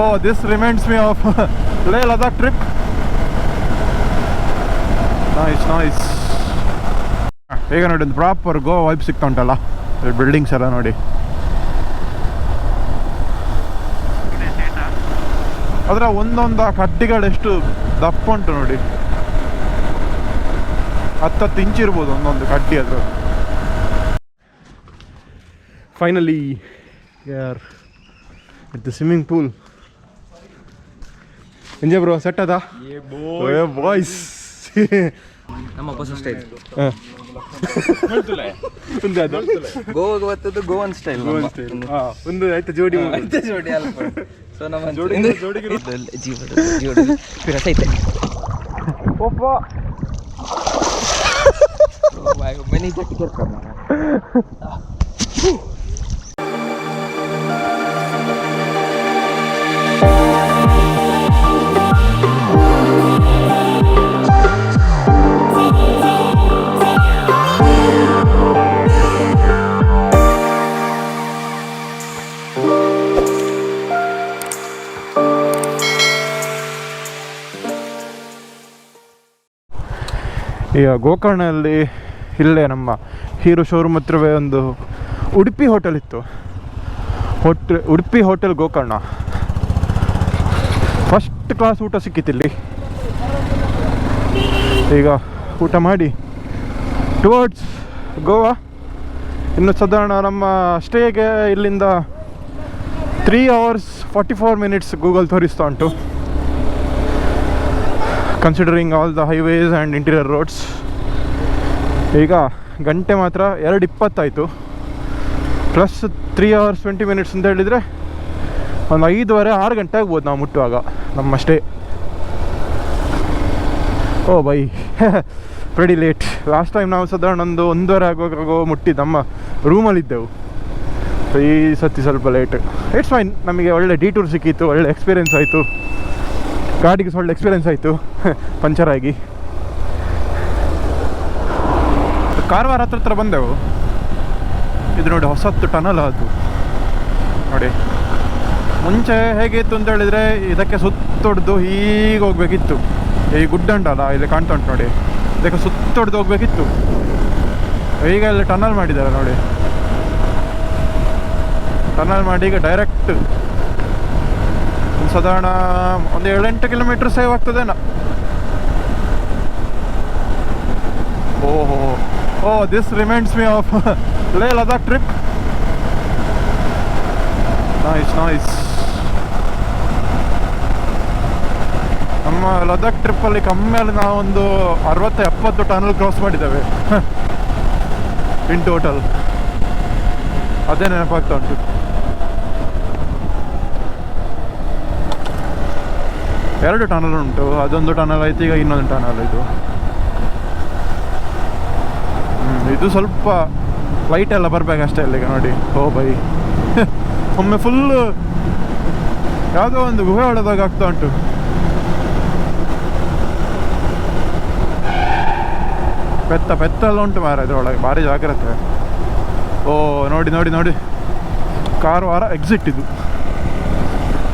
Oh, this reminds me of Leh Ladakh trip. Nice. ಈಗ ನೋಡಿ ಒಂದು ಪ್ರಾಪರ್ ಗೋ vibe ಸಿಗ್ತಾ ಉಂಟಲ್ಲ, ಬಿಲ್ಡಿಂಗ್ಸ್ ಎಲ್ಲ ನೋಡಿ. ಅದರ ಒಂದೊಂದು ಕಡ್ಡಿಗಳೆಷ್ಟು ದಪ್ಪ ಉಂಟು ನೋಡಿ, 10 ಇಂಚ್ ಇರ್ಬೋದು ಒಂದೊಂದು ಕಡ್ಡಿ. ಅದ್ರ ಫೈನಲಿ ಯಾರ್ at the swimming pool. Enjoy bro, set ada? Yeah boys. ನಮ್ಮ ಹೊಸ ಸ್ಟೈಲ್ ಗೋವನ್ ಸ್ಟೈಲ್ ಒಂದು ಆಯ್ತು ಜೋಡಿ ಅಲ್ಪ. ಸೊ ನಮ್ಮ ಜೋಡಿ ರಸೈತೆ ಒಬ್ಬ ಮನಿ ಜಟ್ಟಿ ಕರ್ಕೊಂಡ. ಈಗ ಗೋಕರ್ಣದಲ್ಲಿ ಇಲ್ಲೇ ನಮ್ಮ ಹೀರೋ ಶೋರೂಮ್ ಹತ್ರವೇ ಒಂದು ಉಡುಪಿ ಹೋಟೆಲ್ ಇತ್ತು. Udupi hotel Gokarna. First class ಊಟ ಸಿಕ್ಕಿತ್ತಿಲ್ಲಿ. ಈಗ ಊಟ ಮಾಡಿ ಟುವರ್ಡ್ಸ್ ಗೋವಾ. ಇನ್ನು ಸಾಧಾರಣ ನಮ್ಮ ಸ್ಟೇಗೆ ಇಲ್ಲಿಂದ 3 hours 44 minutes ಗೂಗಲ್ ತೋರಿಸ್ತಾ ಉಂಟು, considering all the highways and interior roads. ಈಗ ಗಂಟೆ ಮಾತ್ರ 2:20 ಆಯಿತು, ಪ್ಲಸ್ 3 hours 20 minutes ಅಂತ ಹೇಳಿದರೆ ಒಂದು 5:30-6 ಗಂಟೆ ಆಗ್ಬೋದು ನಾವು ಮುಟ್ಟುವಾಗ ನಮ್ಮ stay. Oh by very late. Last time ನಾವು ಸಾಧಾರಣ ಒಂದು 1:30 ಆಗುವಾಗ ಮುಟ್ಟಿದ್ದು ನಮ್ಮ ರೂಮಲ್ಲಿದ್ದೆವು. ಸೊ ಈ ಸತಿ ಸ್ವಲ್ಪ ಲೇಟ್. ಇಟ್ಸ್ ಫೈನ್, ನಮಗೆ ಒಳ್ಳೆ ಡಿಟೂರ್ ಸಿಕ್ಕಿತ್ತು, ಒಳ್ಳೆ ಎಕ್ಸ್ಪೀರಿಯೆನ್ಸ್ ಆಯಿತು, ಗಾಡಿಗೆ ಒಳ್ಳೆ ಎಕ್ಸ್ಪೀರಿಯೆನ್ಸ್ ಆಯಿತು ಪಂಚರ್ ಆಗಿ. ಕಾರವಾರ ಹತ್ರ ಬಂದೆವು. ಇದು ನೋಡಿ ಹೊಸತ್ತು ಟನಲ್ ಅದು ನೋಡಿ. ಮುಂಚೆ ಹೇಗಿತ್ತು ಅಂತ ಹೇಳಿದರೆ ಇದಕ್ಕೆ ಸುತ್ತೊಡ್ದು ಹೀಗೆ ಹೋಗ್ಬೇಕಿತ್ತು. ಈ ಗುಡ್ಡ ಉಂಟಲ್ಲ ಇಲ್ಲಿ ಕಾಣ್ತಾ ಉಂಟು ನೋಡಿ, ಇದಕ್ಕೆ ಸುತ್ತೊಡ್ದು ಹೋಗ್ಬೇಕಿತ್ತು. ಈಗ ಇಲ್ಲಿ ಟನಲ್ ಮಾಡಿದ್ದಾರೆ ನೋಡಿ. ಟನಲ್ ಮಾಡಿ ಈಗ ಡೈರೆಕ್ಟ್ ಸಾಧಾರಣ ಒಂದು 7-8 ಕಿಲೋಮೀಟರ್ ಸೇವ್ ಆಗ್ತದೇನ. Oh this reminds me of Leh Ladakh trip. Nice. ನಮ್ಮ ಲದಾಖ್ ಟ್ರಿಪ್ಪಲ್ಲಿ ಕಮ್ಮಿಯಲ್ಲಿ ನಾವೊಂದು 60-70 ಟನಲ್ ಕ್ರಾಸ್ ಮಾಡಿದ್ದೇವೆ ಇನ್ ಟೋಟಲ್. ಅದೇ ನೆನಪಾಗ್ತಾ ಉಂಟು. ಎರಡು ಟನಲ್ ಉಂಟು, ಅದೊಂದು ಟನಲ್ ಆಯ್ತು, ಈಗ ಇನ್ನೊಂದು ಟನಲ್ ಇದು. ಇದು ಸ್ವಲ್ಪ ಲೈಟ್ ಎಲ್ಲ ಬರಬೇಕಷ್ಟೇ ಇಲ್ಲಿಗೆ ನೋಡಿ. ಓ ಬೈ ಒಮ್ಮೆ ಫುಲ್ಲು ಯಾವುದೋ ಒಂದು ಗುಹೆ ಹೊಡೆದಾಗ ಆಗ್ತಾ ಉಂಟು. ಪೆತ್ತ ಎಲ್ಲ ಉಂಟು ಮಾರ ಇದರೊಳಗೆ, ಭಾರಿ ಜಾಗ್ರತೆ. ಓ ನೋಡಿ ಕಾರವಾರ ಎಕ್ಸಿಟ್ ಇದು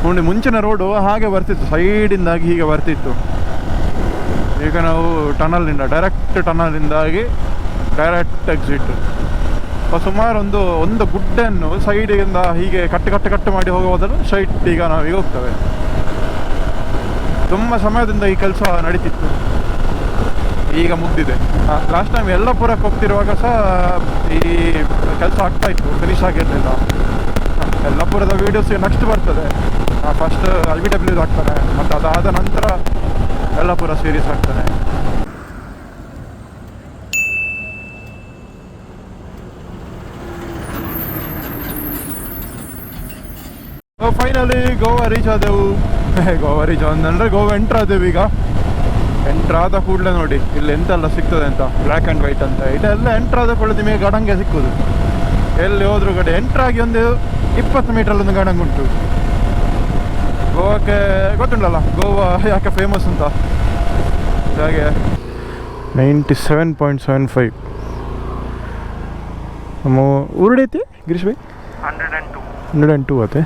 ನೋಡಿ. ಮುಂಚಿನ ರೋಡು ಹಾಗೆ ಬರ್ತಿತ್ತು, ಸೈಡಿಂದಾಗಿ ಹೀಗೆ ಬರ್ತಿತ್ತು. ಈಗ ನಾವು ಡೈರೆಕ್ಟ್ ಟನಲಿಂದಾಗಿ ಡೈರೆಕ್ಟ್ ಎಕ್ಸಿಟ್. ಸುಮಾರು ಒಂದು ಗುಡ್ಡನ್ನು ಸೈಡಿಂದ ಹೀಗೆ ಕಟ್ಟು ಮಾಡಿ ಹೋಗುವುದನ್ನು ಸ್ಟ್ರೈಟ್ ಈಗ ನಾವೀಗ ಹೋಗ್ತೇವೆ. ತುಂಬ ಸಮಯದಿಂದ ಈ ಕೆಲಸ ನಡೀತಿತ್ತು, ಈಗ ಮುಗ್ದಿದೆ. ಲಾಸ್ಟ್ ಟೈಮ್ ಯಲ್ಲಾಪುರಕ್ಕೆ ಹೋಗ್ತಿರುವಾಗ ಸಹ ಈ ಕೆಲಸ ಆಗ್ತಾಯಿತ್ತು, ಫಿನಿಶ್ ಆಗಿರಲಿಲ್ಲ. ಯಲ್ಲಾಪುರದ ವೀಡಿಯೋಸ್ ನೆಕ್ಸ್ಟ್ ಬರ್ತದೆ. ಫಸ್ಟ್ LBW ಆಗ್ತಾನೆ, ಮತ್ತು ಅದಾದ ನಂತರ ಯಲ್ಲಾಪುರ ಸೀರೀಸ್ ಆಗ್ತಾನೆ. ಫೈನಲಿ ಗೋವಾ ರೀಚ್ ಆದೆವು. ಗೋವಾ ಎಂಟ್ರ್ ಆದೆವು. ಈಗ ಎಂಟ್ರ್ ಆದ ಕೂಡಲೇ ನೋಡಿ ಇಲ್ಲಿ ಎಂತೆಲ್ಲ ಸಿಗ್ತದೆ ಅಂತ, ಬ್ಲ್ಯಾಕ್ ಆ್ಯಂಡ್ ವೈಟ್ ಅಂತ. ಇದೆಲ್ಲ ಎಂಟ್ರ್ ಆದ ಕೂಡಲೇ ನಿಮಗೆ ಗಡಂಗೆ ಸಿಕ್ಕುದು. ಎಲ್ಲಿ ಹೋದ್ರು ಗಡಿ ಎಂಟ್ರಾಗಿ ಒಂದು 20 ಮೀಟ್ರಲ್ಲಿ ಒಂದು ಗಡಂಗೆ ಉಂಟು. ಗೋವಾಕ್ಕೆ ಗೊತ್ತುಂಟಲ್ಲ ಗೋವಾ ಯಾಕೆ ಫೇಮಸ್ ಅಂತ. ಹಾಗೆ 97.75 ನಮ್ಮ ಊರುಡೈತಿ ಗಿರೀಶ್ ಭಾಯ್ 102 ಆತೆ.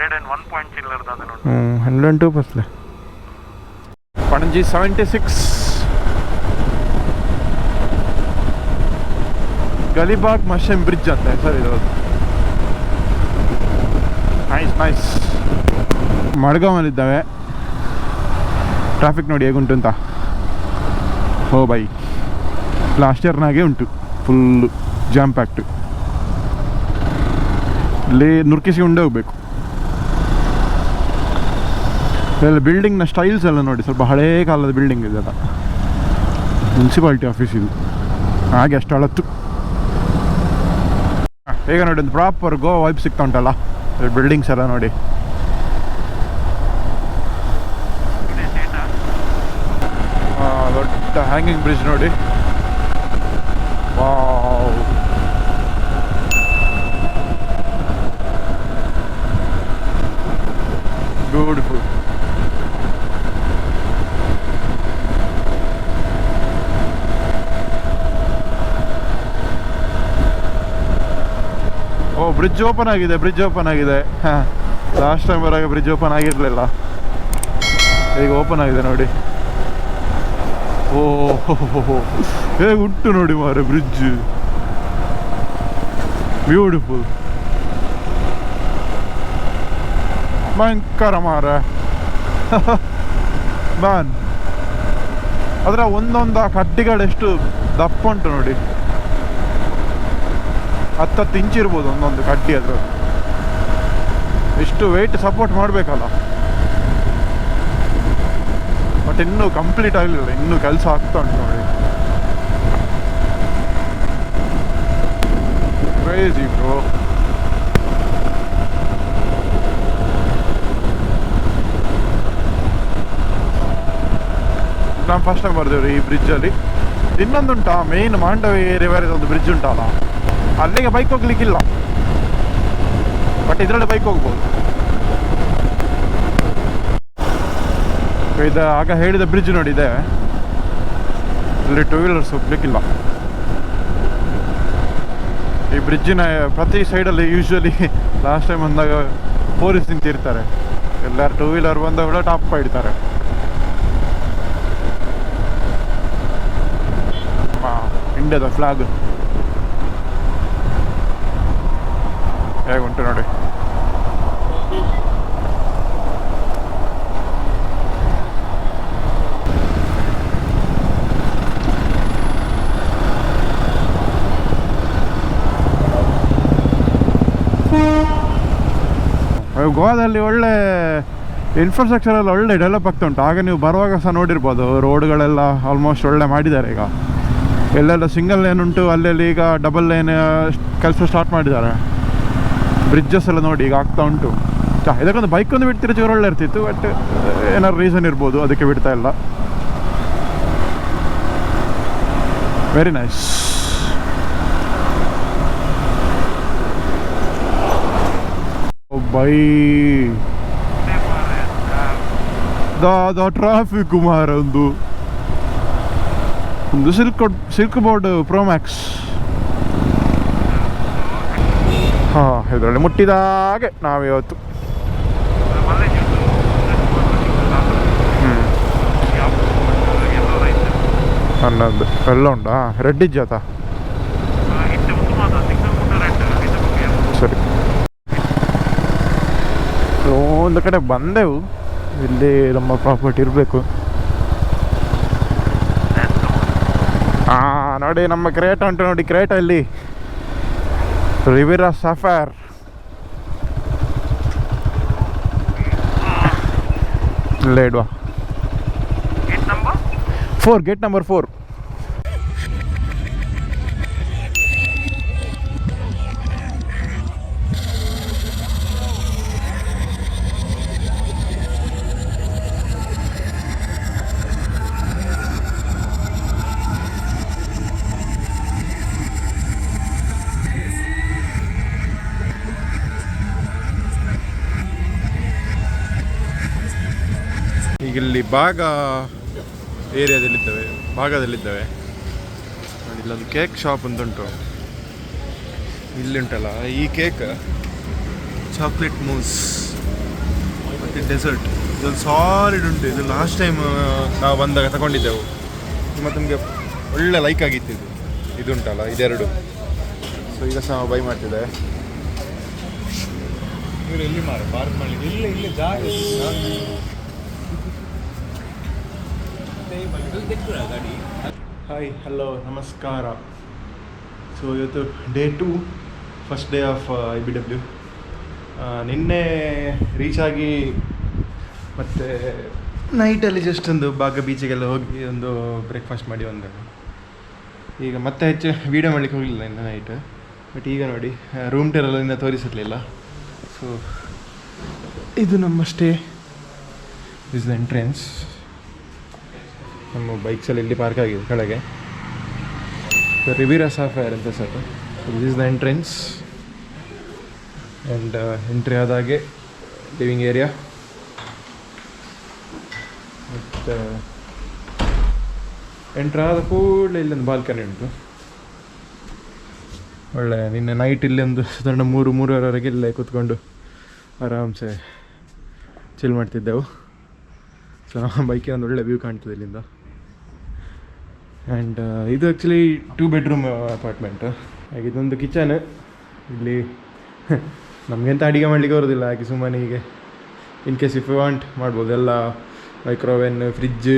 100 102 ಬಸ್ಲೆ ಪಣಜಿ 76 ಗಲಿಬಾಗ್ ಮಷನ್ ಬ್ರಿಡ್ಜ್ ಅಂತ ಹೆಸರು ಇರೋದು. Nice nice. ಮಡ್ಗಾವಲ್ಲಿದ್ದಾವೆ. ಟ್ರಾಫಿಕ್ ನೋಡಿ ಹೇಗುಂಟು ಅಂತ. ಓ ಬೈ, ಲಾಸ್ಟ್ ಇಯರ್ನಾಗೆ ಉಂಟು, ಫುಲ್ಲು ಜಾಮ್ ಪ್ಯಾಕ್ಟು. ಇಲ್ಲಿ ನುರ್ಕಿಸಿಕೊಂಡೇ ಹೋಗ್ಬೇಕು. ಎಲ್ಲ ಬಿಲ್ಡಿಂಗ್ನ ಸ್ಟೈಲ್ಸ್ ಎಲ್ಲ ನೋಡಿ, ಸ್ವಲ್ಪ ಹಳೇ ಕಾಲದ ಬಿಲ್ಡಿಂಗ್ ಇದೆಲ್ಲ. ಮುನ್ಸಿಪಾಲ್ಟಿ ಆಫೀಸ್ ಇದು, ಹಾಗೆ ಅಷ್ಟು ಹಳತ್ತು. ಈಗ ನೋಡಿ ಒಂದು ಪ್ರಾಪರ್ ಗೋ ವೈಬ್ ಸಿಗ್ತಾ ಉಂಟಲ್ಲ ಬಿಲ್ಡಿಂಗ್ಸ್ ಎಲ್ಲ ನೋಡಿ. ದೊಡ್ಡ ಹ್ಯಾಂಗಿಂಗ್ ಬ್ರಿಡ್ಜ್ ನೋಡಿ. Wow, beautiful. ಓ, ಬ್ರಿಡ್ಜ್ ಓಪನ್ ಆಗಿದೆ, ಬ್ರಿಡ್ಜ್ ಓಪನ್ ಆಗಿದೆ. ಹಾಂ, ಲಾಸ್ಟ್ ಟೈಮ್ ಬರುವಾಗ ಬ್ರಿಡ್ಜ್ ಓಪನ್ ಆಗಿರಲಿಲ್ಲ, ಈಗ ಓಪನ್ ಆಗಿದೆ ನೋಡಿ. ಓಹೋ, ಹೇಗೆ ಉಂಟು ನೋಡಿ ಮಾರೆ ಬ್ರಿಡ್ಜ್, ಬ್ಯೂಟಿಫುಲ್, ಭಯಂಕರ ಮಾರ. ಬಾನ್ ಅದರ ಒಂದೊಂದು ಕಡ್ಡಿಗಳೆಷ್ಟು ದಪ್ಪ ಉಂಟು ನೋಡಿ, 10 ಇಂಚ್ ಇರ್ಬೋದು ಒಂದೊಂದು ಕಡ್ಡಿ. ಅದ್ರ ಎಷ್ಟು ವೆಯ್ಟ್ ಸಪೋರ್ಟ್ ಮಾಡಬೇಕಲ್ಲ. ಬಟ್ ಇನ್ನೂ ಕಂಪ್ಲೀಟ್ ಆಗಲಿಲ್ಲ, ಇನ್ನೂ ಕೆಲಸ ಆಗ್ತಾ ಉಂಟು ನೋಡಿ. Crazy bro. ನಾವು ಫಸ್ಟ್ ಟೈಮ್ ಬರ್ದೇವ್ರಿ ಈ ಬ್ರಿಡ್ಜಲ್ಲಿ. ಇನ್ನೊಂದುಂಟಾ, ಮೇನ್ ಮಾಂಡವಿ ರಿವರ್ ಒಂದು ಬ್ರಿಡ್ಜ್ ಉಂಟಲ್ಲ, ಅಲ್ಲಿಗೆ ಬೈಕ್ ಹೋಗ್ಲಿಕ್ಕಿಲ್ಲ, ಬಟ್ ಇದರಲ್ಲಿ ಬೈಕ್ ಹೋಗ್ಬೋದು. ಇದು ಆಗ ಹೇಳಿದ ಬ್ರಿಡ್ಜ್ ನೋಡಿ ಇದೆ, ಇಲ್ಲಿ 2 ವೀಲರ್ಸ್ ಹೋಗ್ಲಿಕ್ಕಿಲ್ಲ. ಈ ಬ್ರಿಡ್ಜಿನ ಪ್ರತಿ ಸೈಡಲ್ಲಿ ಯೂಶ್ವಲಿ ಲಾಸ್ಟ್ ಟೈಮ್ ಬಂದಾಗ ಪೊಲೀಸ್ ನಿಂತಿರ್ತಾರೆ, ಎಲ್ಲರೂ 2 ವೀಲರ್ ಬಂದಾಗ ಕೂಡ ಟಾಪ್ ಇಡ್ತಾರೆ. ಇಂಡಿಯಾದ ಫ್ಲಾಗ್ ಹೇಗುಂಟು ನೋಡಿ. ಗೋವಾದಲ್ಲಿ ಒಳ್ಳೆ ಇನ್ಫ್ರಾಸ್ಟ್ರಕ್ಚರ್ ಎಲ್ಲ ಒಳ್ಳೆ ಡೆವಲಪ್ ಆಗ್ತಾ ಉಂಟು. ಆಗ ನೀವು ಬರುವಾಗ ಸಹ ನೋಡಿರ್ಬೋದು, ರೋಡ್ಗಳೆಲ್ಲ ಆಲ್ಮೋಸ್ಟ್ ಒಳ್ಳೆ ಮಾಡಿದ್ದಾರೆ. ಈಗ ಎಲ್ಲೆಲ್ಲ ಸಿಂಗಲ್ ಲೇನ್ ಉಂಟು, ಅಲ್ಲೆಲ್ಲಿ ಈಗ ಡಬಲ್ ಲೇನ್ ಕೆಲಸ ಸ್ಟಾರ್ಟ್ ಮಾಡಿದ್ದಾರೆ. ಬ್ರಿಡ್ಜಸ್ ಎಲ್ಲ ನೋಡಿ ಈಗ ಆಗ್ತಾ ಉಂಟು. ಇದಕ್ಕೊಂದು ಬೈಕ್ ಒಂದು ಬಿಡ್ತಿರೋ ಜೋರು ಒಳ್ಳೆ ಇರ್ತಿತ್ತು, ಬಟ್ ಏನಾದ್ರು ರೀಸನ್ ಇರ್ಬೋದು ಅದಕ್ಕೆ ಬಿಡ್ತಾ ಇಲ್ಲ. Very nice. By the traffic ಮಾರ ಒಂದು ಸಿಲ್ಕ್ ಬೋರ್ಡ್ ಪ್ರೋ ಮ್ಯಾಕ್ಸ್. ಹಾಂ, ಇದರಲ್ಲಿ ಮುಟ್ಟಿದಾಗೆ ನಾವಿವತ್ತು ಹನ್ನೊಂದು ಎಲ್ಲ ಉಂಟಾ? ರೆಡ್ ಇಜ್ಜಾತ ಸರಿ. ಒಂದು ಕಡೆ ಬಂದೆವು, ಇಲ್ಲಿ ನಮ್ಮ ಪ್ರಾಪರ್ಟಿ ಇರಬೇಕು. ಹಾಂ ನೋಡಿ, ನಮ್ಮ ಕ್ರೇಟ ಉಂಟು ನೋಡಿ. ಕ್ರೇಟ ಇಲ್ಲಿ ರಿವಿರಾ ಸಫೈರ್. ಇಲ್ಲೇ ಇಡುವ. Gate number 4. ಈಗ ಇಲ್ಲಿ ಭಾಗದಲ್ಲಿದ್ದೇವೆ ನೋಡಿ. ಇಲ್ಲೊಂದು ಕೇಕ್ ಶಾಪ್ ಅಂತ ಉಂಟು. ಇಲ್ಲಿ ಉಂಟಲ್ಲ ಈ ಕೇಕ್, ಚಾಕ್ಲೇಟ್ ಮೂಸ್ ಡೆಸರ್ಟ್. ಇದೊಂದು ಸಾಲಿಡ್ ಉಂಟು. ಇದು ಲಾಸ್ಟ್ ಟೈಮ್ ನಾವು ಬಂದಾಗ ತಗೊಂಡಿದ್ದೆವು. ಮತ್ತು ನಮಗೆ ಒಳ್ಳೆ ಲೈಕ್ ಆಗಿತ್ತು ಇದು. ಇದುಂಟಲ್ಲ ಇದೆರಡು. ಸೊ ಈಗ ಸಹ ನಾವು ಬೈ ಮಾಡ್ತಿದ್ದೆ. ಇವರು ಎಲ್ಲಿ ಪಾರ್ಕ್ ಮಾಡಲಿಕ್ಕೆ ಇಲ್ಲಿ ಜಾಗ. ಹಾಯ್, ಹಲೋ, ನಮಸ್ಕಾರ. ಸೊ ಇವತ್ತು day 2, first day of IBW. ನಿನ್ನೆ ರೀಚ್ ಆಗಿ ಮತ್ತು ನೈಟಲ್ಲಿ ಜಸ್ಟ್ ಒಂದು ಬಾಗ ಬೀಚಿಗೆಲ್ಲ ಹೋಗಿ ಒಂದು ಬ್ರೇಕ್ಫಾಸ್ಟ್ ಮಾಡಿ ಬಂದಾಗ ಈಗ ಮತ್ತೆ ಹೆಚ್ಚು ವೀಡಿಯೋ ಮಾಡಲಿಕ್ಕೆ ಹೋಗಲಿಲ್ಲ ಇನ್ನು ನೈಟ್. ಬಟ್ ಈಗ ನೋಡಿ ರೂಮ್ ಟೇರೆಲ್ಲ ಇನ್ನೂ ತೋರಿಸಿರಲಿಲ್ಲ. ಸೊ ಇದು ನಮ್ಮ ಸ್ಟೇ. Is the entrance. ನಮ್ಮ ಬೈಕ್ಸಲ್ಲಿ ಇಲ್ಲಿ ಪಾರ್ಕ್ ಆಗಿದೆ ಕೆಳಗೆ. ರಿವಿರಾ ಸಾಫೈರ್ ಅಂತ sir. This is the entrance. And entry ಆದಾಗೆ ಲಿವಿಂಗ್ ಏರಿಯಾ. ಮತ್ತು ಎಂಟ್ರಿ ಆದ ಕೂಡಲೇ ಇಲ್ಲೊಂದು ಬಾಲ್ಕನಿ ಉಂಟು. ಒಳ್ಳೆ ನಿನ್ನೆ ನೈಟ್ ಇಲ್ಲಿ ಒಂದು ಸಾಧಾರಣ 3-3:30ವರೆಗೆ ಇಲ್ಲೇ ಕೂತ್ಕೊಂಡು ಆರಾಮ್ಸೆ ಚಿಲ್ ಮಾಡ್ತಿದ್ದೆವು. ಸೊ ನಮ್ಮ ಬೈಕಿಗೆ ಒಂದು ಒಳ್ಳೆ ವ್ಯೂ ಕಾಣ್ತದೆ ಇಲ್ಲಿಂದ. ಆ್ಯಂಡ್ ಇದು ಆ್ಯಕ್ಚುಲಿ 2 ಬೆಡ್ರೂಮ್ ಅಪಾರ್ಟ್ಮೆಂಟ್. ಹಾಗೆ ಇದೊಂದು ಕಿಚನ್. ಇಲ್ಲಿ ನಮಗೆಂತ ಅಡುಗೆ ಮಾಡಲಿಕ್ಕೆ ಬರೋದಿಲ್ಲ, ಹಾಗೆ ಸುಮ್ಮನೆ ಹೀಗೆ in case if you want ಮಾಡ್ಬೋದು. ಎಲ್ಲ ಮೈಕ್ರೋವೇನ್, ಫ್ರಿಜ್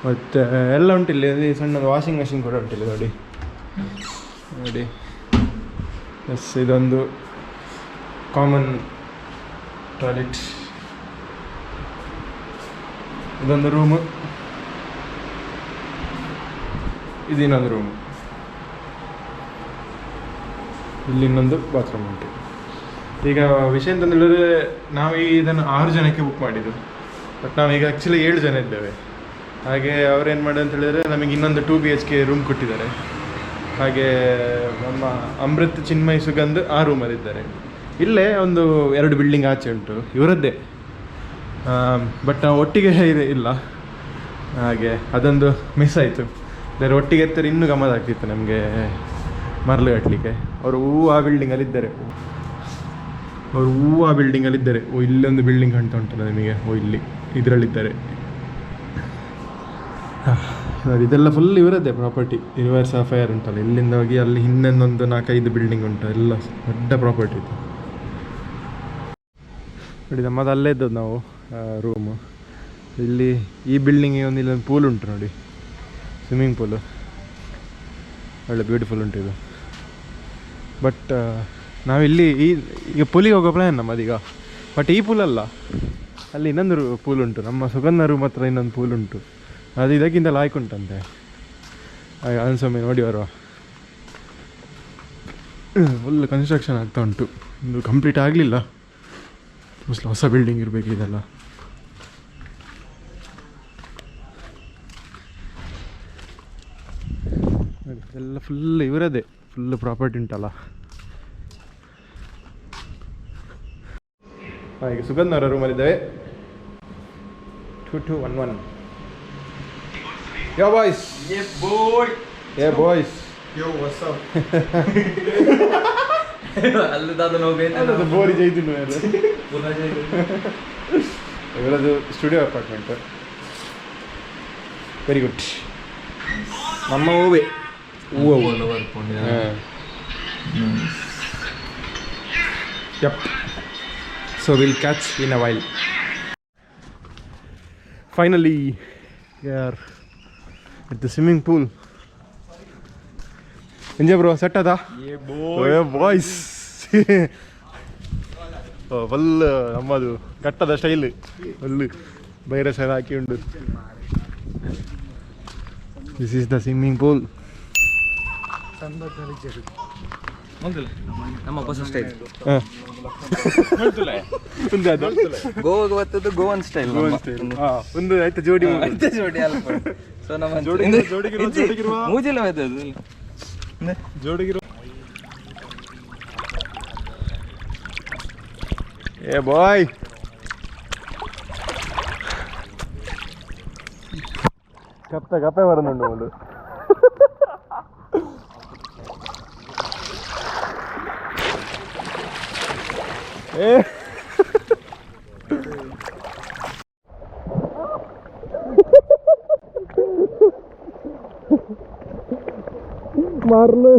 ಮತ್ತು ಎಲ್ಲ ಉಂಟಿಲ್ಲ. ಇಲ್ಲಿ ಸಣ್ಣದು ವಾಷಿಂಗ್ ಮೆಷಿನ್ ಕೂಡ ಉಂಟಿಲ್ಲ ನೋಡಿ. ಎಸ್, ಇದೊಂದು ಕಾಮನ್ ಟಾಯ್ಲೆಟ್. ಇದೊಂದು ರೂಮು, ಇದು ಇನ್ನೊಂದು ರೂಮು. ಇಲ್ಲಿ ಇನ್ನೊಂದು ಬಾತ್ರೂಮ್ ಉಂಟು. ಈಗ ವಿಷಯ ಅಂತಂದು ಹೇಳಿದ್ರೆ ನಾವು ಇದನ್ನು 6 ಜನಕ್ಕೆ ಬುಕ್ ಮಾಡಿದ್ದು. ಬಟ್ ನಾವೀಗ ಆ್ಯಕ್ಚುಲಿ 7 ಜನ ಇದ್ದೇವೆ. ಹಾಗೆ ಅವ್ರೇನು ಮಾಡೋದು ಅಂತ ಹೇಳಿದ್ರೆ ನಮಗೆ ಇನ್ನೊಂದು 2 BHK ರೂಮ್ ಕೊಟ್ಟಿದ್ದಾರೆ. ಹಾಗೆ ನಮ್ಮ ಅಮೃತ್, ಚಿನ್ಮಯ್, ಸುಗಂಧ್ ಆ ರೂಮಲ್ಲಿದ್ದಾರೆ. ಇಲ್ಲೇ ಒಂದು 2 ಬಿಲ್ಡಿಂಗ್ ಆಚೆ ಉಂಟು ಇವರದ್ದೇ. ಬಟ್ ನಾವು ಒಟ್ಟಿಗೆ ಇಲ್ಲ, ಹಾಗೆ ಅದೊಂದು ಮಿಸ್ ಆಯಿತು. ಬೇರೆ ಒಟ್ಟಿಗೆ ಇರ್ತಾರೆ ಇನ್ನೂ ಗಮ್ಮತ್ ಆಗ್ತಿತ್ತು ನಮಗೆ ಮರಳು ಕಟ್ಟಲಿಕ್ಕೆ. ಅವರು ಆ ಬಿಲ್ಡಿಂಗಲ್ಲಿದ್ದಾರೆ. ಇಲ್ಲೊಂದು ಬಿಲ್ಡಿಂಗ್ ಕಾಣ್ತಾ ಉಂಟಲ್ಲ ನಿಮಗೆ. ಇಲ್ಲಿ ಇದರಲ್ಲಿದ್ದಾರೆ ನೋಡಿ. ಇದೆಲ್ಲ ಫುಲ್ ಇವರದ್ದೇ ಪ್ರಾಪರ್ಟಿ. ರಿವಿಯರಾ ಸಾಫೈರ್ ಉಂಟಲ್ಲ, ಇಲ್ಲಿಂದ ಹೋಗಿ ಅಲ್ಲಿ ಇನ್ನೊಂದು 4-5 ಬಿಲ್ಡಿಂಗ್ ಉಂಟು. ಎಲ್ಲ ದೊಡ್ಡ ಪ್ರಾಪರ್ಟಿ ಇದು ನೋಡಿ. ನಮ್ಮದು ಅಲ್ಲೇ ಇದ್ದದ್ದು ನಾವು ರೂಮು. ಇಲ್ಲಿ ಈ ಬಿಲ್ಡಿಂಗಿಗೆ ಇಲ್ಲೊಂದು ಪೂಲ್ ಉಂಟು ನೋಡಿ, ಸ್ವಿಮ್ಮಿಂಗ್ ಪೂಲು. ಒಳ್ಳೆ ಬ್ಯೂಟಿಫುಲ್ ಉಂಟು ಇದು. ಬಟ್ ನಾವಿಲ್ಲಿ ಈಗ ಪೂಲಿಗೆ ಹೋಗೋ ಪ್ಲ್ಯಾನ್ ನಮ್ಮದೀಗ. ಬಟ್ ಈ ಪೂಲಲ್ಲ, ಅಲ್ಲಿ ಇನ್ನೊಂದು ಪೂಲ್ ಉಂಟು. ನಮ್ಮ ಸುಗಂಧ ರೂಮ್ ಹತ್ರ ಇನ್ನೊಂದು ಪೂಲ್ ಉಂಟು. ಅದು ಇದಕ್ಕಿಂತ ಲಾಯ್ಕುಂಟಂತೆ. ಅನ್ಸೊಮ್ಮೆ ನೋಡಿ ಬರುವ. ಫುಲ್ ಕನ್ಸ್ಟ್ರಕ್ಷನ್ ಆಗ್ತಾ ಉಂಟು. ಇದು ಕಂಪ್ಲೀಟ್ ಆಗಲಿಲ್ಲ. ಮೋಸ್ಟ್ಲಿ ಹೊಸ ಬಿಲ್ಡಿಂಗ್ ಇರಬೇಕು ಇದೆಲ್ಲ. ಎಲ್ಲ ಫುಲ್ ಇವರದೇ, ಫುಲ್ ಪ್ರಾಪರ್ಟಿ ಉಂಟಲ್ಲ. ಹಾಗೆ ಸುಗಂಧ ಅವರ ರೂಮಲ್ಲಿದ್ದೇವೆ. 2211. Yo boys. Yeah boy. Yeah boys. Yo what's up? ಅಲ್ಲಿ ದಾದ ನಾವು ಬೇರೆ ಅದು ಬೋರಿ ಜೈದಿನ ಮೇಲೆ ಪುನಃ ಜೈದಿನ. ಇವರದು ಸ್ಟುಡಿಯೋ ಅಪಾರ್ಟ್ಮೆಂಟ್. Very good. ನಮ್ಮ ಹೂವೆ Yep. So we'll catch in a while. Finally, we are at the swimming pool. Enjoy bro, set ada? Yeah boy. Oh boys. full ನಮ್ಮದು ಕಟ್ಟದ ಸ್ಟೈಲ್. ಫುಲ್ ಬೈರೆ ಸೈಡ್ ಹಾಕಿ ಉಂಟು. This is the swimming pool. ನಮ್ಮ ಹೊಸ style. ಗೋವಾಗ ಬರ್ತದ್ದು Goan style. ಒಂದು ಆಯ್ತು ಜೋಡಿ ಜೋಡಿ ಅಲ್ಪ. ಸೊ ನಮ್ಮ ಜೋಡಿಗಿರುವ ಮೂಜಿಲ್ಲ ಬರ್ತದ್ದು ಜೋಡಿಗಿರುವ. ಏ ಬಾಯ್, കപ്പ വരുന്നുണ്ട് കൊണ്ട്. ಮಾರ್ಲು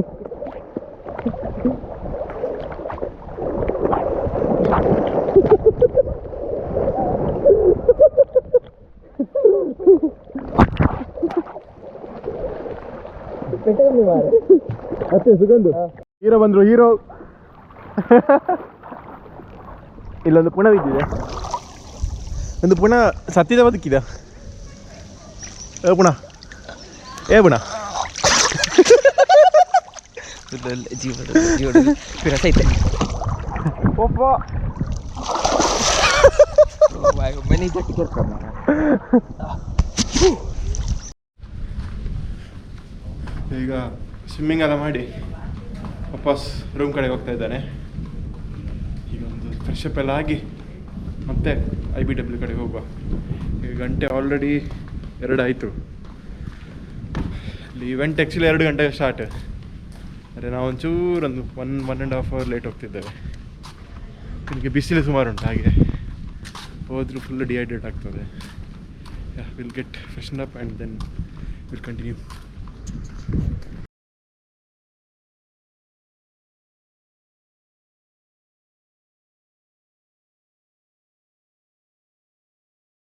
ಮತ್ತೆ ಸುಗಂಧು ಹೀರೋ ಬಂದ್ರು ಹೀರೋ ಇಲ್ಲೊಂದು ಪುಣ ಬಿದ್ದಿದೆ ಒಂದು ಪುಣ ಸತ್ತಿದ ಬದುಕಿದ ಪುಣ ಪುಣ ರಸೈತೆ ಒಬ್ಬ ಮನೆ ಜಟ್ಟು ಕೇಳ್ಕೊಂಡ ಈಗ ಸ್ವಿಮ್ಮಿಂಗ್ ಎಲ್ಲ ಮಾಡಿ ವಾಪಸ್ ರೂಮ್ ಕಡೆ ಹೋಗ್ತಾ ಇದ್ದಾನೆ. ಈಗ ಒಂದು ಫ್ರೆಶ್ ಅಪ್ ಎಲ್ಲ ಆಗಿ ಮತ್ತೆ IBW ಕಡೆ ಹೋಗುವ. ಈಗ ಗಂಟೆ ಆಲ್ರೆಡಿ 2 ಆಯಿತು. ಇಲ್ಲಿ ಇವೆಂಟ್ ಆ್ಯಕ್ಚುಲಿ 2 ಗಂಟೆಗೆ ಸ್ಟಾರ್ಟ್. ಅದೇ ನಾವು ಒಂಚೂರು ಒಂದು 1.5 ಅವರ್ ಲೇಟ್ ಹೋಗ್ತಿದ್ದೇವೆ. ನಿಮಗೆ ಬಿಸಿಲು ಸುಮಾರು ಉಂಟು, ಹಾಗೆ ಹೋದರೂ ಫುಲ್ ಡಿಹೈಡ್ರೇಟ್ ಆಗ್ತದೆ. Will get freshen up and then will continue.